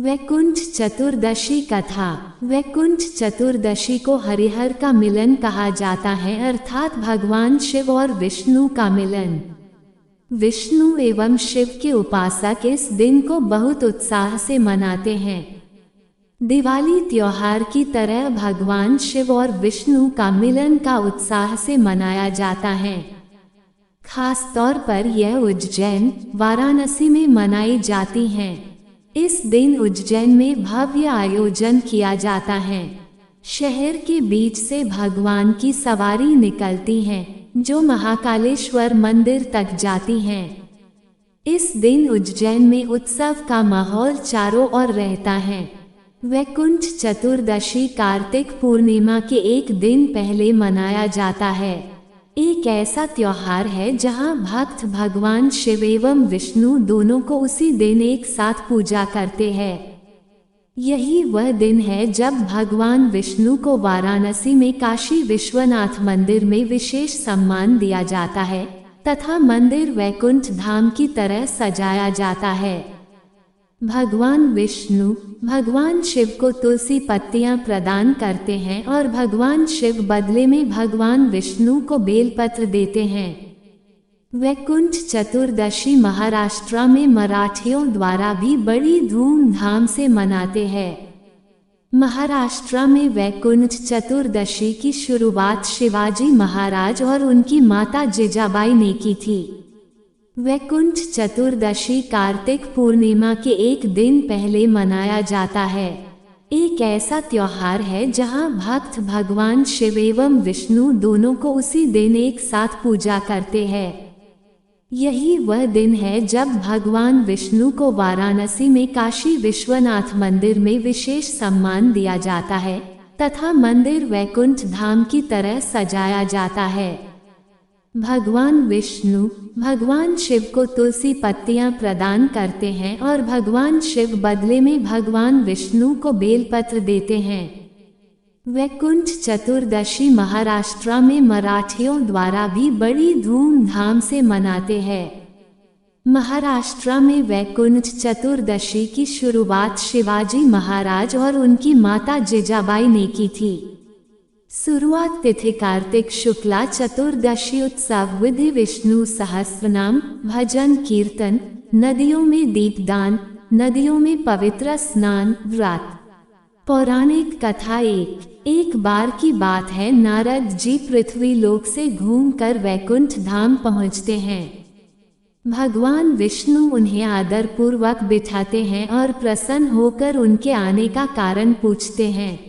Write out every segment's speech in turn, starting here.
वैकुंठ चतुर्दशी कथा। वैकुंठ चतुर्दशी को हरिहर का मिलन कहा जाता है, अर्थात भगवान शिव और विष्णु का मिलन। विष्णु एवं शिव के उपासक इस दिन को बहुत उत्साह से मनाते हैं। दिवाली त्योहार की तरह भगवान शिव और विष्णु का मिलन का उत्साह से मनाया जाता है। खास तौर पर यह उज्जैन, वाराणसी में मनाई जाती हैं। इस दिन उज्जैन में भव्य आयोजन किया जाता है। शहर के बीच से भगवान की सवारी निकलती है, जो महाकालेश्वर मंदिर तक जाती हैं। इस दिन उज्जैन में उत्सव का माहौल चारों ओर रहता है। वैकुंठ चतुर्दशी कार्तिक पूर्णिमा के एक दिन पहले मनाया जाता है। एक ऐसा त्योहार है जहां भक्त भगवान शिव एवं विष्णु दोनों को उसी दिन एक साथ पूजा करते हैं। यही वह दिन है जब भगवान विष्णु को वाराणसी में काशी विश्वनाथ मंदिर में विशेष सम्मान दिया जाता है तथा मंदिर वैकुंठ धाम की तरह सजाया जाता है। भगवान विष्णु भगवान शिव को तुलसी पत्तियां प्रदान करते हैं और भगवान शिव बदले में भगवान विष्णु को बेलपत्र देते हैं। वैकुंठ चतुर्दशी महाराष्ट्र में मराठियों द्वारा भी बड़ी धूमधाम से मनाते हैं। महाराष्ट्र में वैकुंठ चतुर्दशी की शुरुआत शिवाजी महाराज और उनकी माता जिजाबाई ने की थी। वैकुंठ चतुर्दशी कार्तिक पूर्णिमा के एक दिन पहले मनाया जाता है। एक ऐसा त्योहार है जहां भक्त भगवान शिव एवं विष्णु दोनों को उसी दिन एक साथ पूजा करते हैं। यही वह दिन है जब भगवान विष्णु को वाराणसी में काशी विश्वनाथ मंदिर में विशेष सम्मान दिया जाता है तथा मंदिर वैकुंठ धाम की तरह सजाया जाता है। भगवान विष्णु भगवान शिव को तुलसी पत्तियां प्रदान करते हैं और भगवान शिव बदले में भगवान विष्णु को बेलपत्र देते हैं। वैकुंठ चतुर्दशी महाराष्ट्र में मराठियों द्वारा भी बड़ी धूमधाम से मनाते हैं। महाराष्ट्र में वैकुंठ चतुर्दशी की शुरुआत शिवाजी महाराज और उनकी माता जिजाबाई ने की थी। शुरुआत तिथि कार्तिक शुक्ला चतुर्दशी उत्सव विधि विष्णु सहस्रनाम भजन कीर्तन, नदियों में दीपदान, नदियों में पवित्र स्नान, व्रत। पौराणिक कथा। एक बार की बात है, नारद जी पृथ्वी लोक से घूमकर वैकुंठ धाम पहुँचते हैं। भगवान विष्णु उन्हें आदर पूर्वक बिठाते हैं और प्रसन्न होकर उनके आने का कारण पूछते हैं।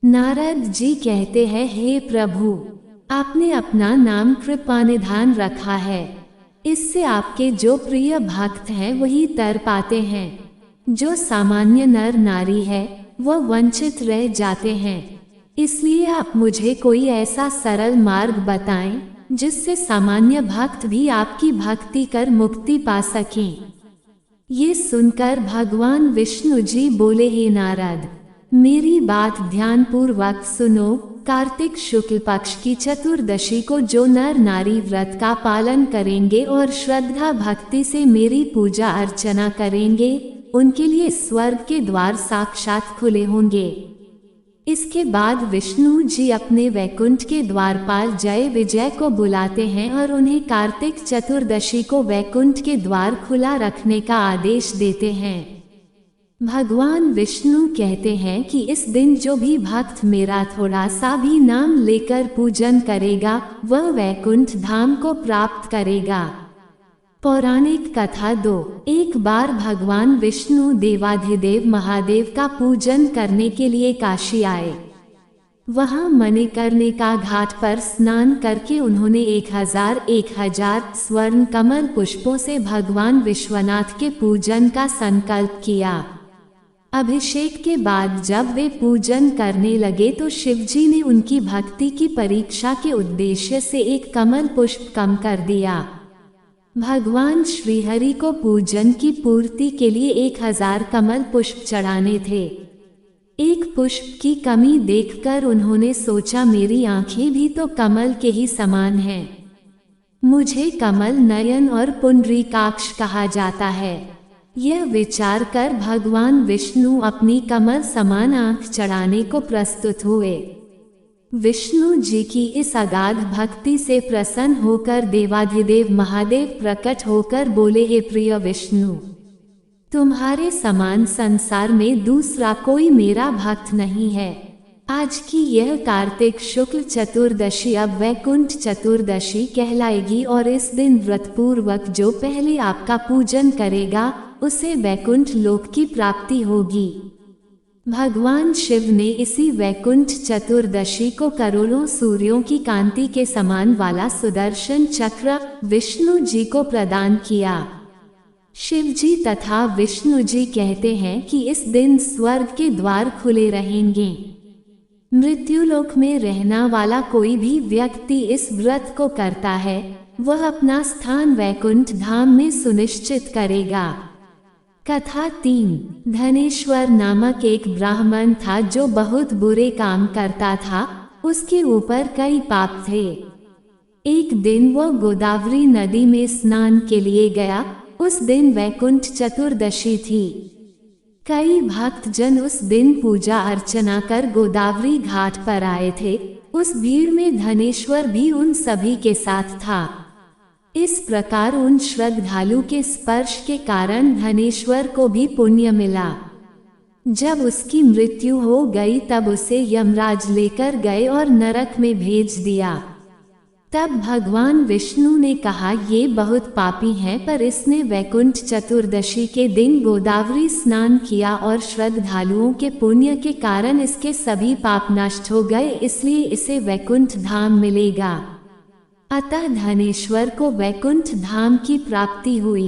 नारद जी कहते हैं, हे प्रभु, आपने अपना नाम कृपानिधान रखा है। इससे आपके जो प्रिय भक्त हैं वही तर पाते हैं। जो सामान्य नर नारी है वह वंचित रह जाते हैं। इसलिए आप मुझे कोई ऐसा सरल मार्ग बताएं जिससे सामान्य भक्त भी आपकी भक्ति कर मुक्ति पा सकें। ये सुनकर भगवान विष्णु जी बोले, हे नारद, मेरी बात ध्यानपूर्वक सुनो। कार्तिक शुक्ल पक्ष की चतुर्दशी को जो नर नारी व्रत का पालन करेंगे और श्रद्धा भक्ति से मेरी पूजा अर्चना करेंगे, उनके लिए स्वर्ग के द्वार साक्षात खुले होंगे। इसके बाद विष्णु जी अपने वैकुंठ के द्वारपाल जय विजय को बुलाते हैं और उन्हें कार्तिक चतुर्दशी को वैकुंठ के द्वार खुला रखने का आदेश देते हैं। भगवान विष्णु कहते हैं कि इस दिन जो भी भक्त मेरा थोड़ा सा भी नाम लेकर पूजन करेगा वह वैकुंठ धाम को प्राप्त करेगा। पौराणिक कथा 2। एक बार भगवान विष्णु देवाधिदेव महादेव का पूजन करने के लिए काशी आए। वहां मणिकर्णिका घाट पर स्नान करके उन्होंने 1000 स्वर्ण कमल पुष्पों से भगवान विश्वनाथ के पूजन का संकल्प किया। अभिषेक के बाद जब वे पूजन करने लगे तो शिवजी ने उनकी भक्ति की परीक्षा के उद्देश्य से एक कमल पुष्प कम कर दिया। भगवान श्रीहरि को पूजन की पूर्ति के लिए 1000 कमल पुष्प चढ़ाने थे। एक पुष्प की कमी देखकर उन्होंने सोचा, मेरी आंखें भी तो कमल के ही समान हैं। मुझे कमल नयन और पुंडरीकाक्ष कहा जाता है। यह विचार कर भगवान विष्णु अपनी कमर समान आंख चढ़ाने को प्रस्तुत हुए। विष्णु जी की इस अगाध भक्ति से प्रसन्न होकर देवाधिदेव महादेव प्रकट होकर बोले, हे प्रिय विष्णु, तुम्हारे समान संसार में दूसरा कोई मेरा भक्त नहीं है। आज की यह कार्तिक शुक्ल चतुर्दशी अब वैकुंठ चतुर्दशी कहलाएगी और इस दिन व्रतपूर्वक जो पहले आपका पूजन करेगा उसे वैकुंठ लोक की प्राप्ति होगी। भगवान शिव ने इसी वैकुंठ चतुर्दशी को करोड़ों सूर्यों की कांति के समान वाला सुदर्शन चक्र विष्णु जी को प्रदान किया। शिव जी तथा विष्णु जी कहते हैं कि इस दिन स्वर्ग के द्वार खुले रहेंगे। मृत्युलोक में रहना वाला कोई भी व्यक्ति इस व्रत को करता है, वह अपना स्थान वैकुंठ धाम में सुनिश्चित करेगा। कथा 3। धनेश्वर नामक एक ब्राह्मण था जो बहुत बुरे काम करता था। उसके ऊपर कई पाप थे। एक दिन वह गोदावरी नदी में स्नान के लिए गया। उस दिन वैकुंठ चतुर्दशी थी। कई भक्तजन उस दिन पूजा अर्चना कर गोदावरी घाट पर आए थे। उस भीड़ में धनेश्वर भी उन सभी के साथ था। इस प्रकार उन श्रद्धालु के स्पर्श के कारण धनेश्वर को भी पुण्य मिला। जब उसकी मृत्यु हो गई तब उसे यमराज लेकर गए और नरक में भेज दिया। तब भगवान विष्णु ने कहा, ये बहुत पापी है, पर इसने वैकुंठ चतुर्दशी के दिन गोदावरी स्नान किया और श्रद्धालुओं के पुण्य के कारण इसके सभी पाप नष्ट हो गए, इसलिए इसे वैकुंठ धाम मिलेगा। अतः धनेश्वर को वैकुंठ धाम की प्राप्ति हुई।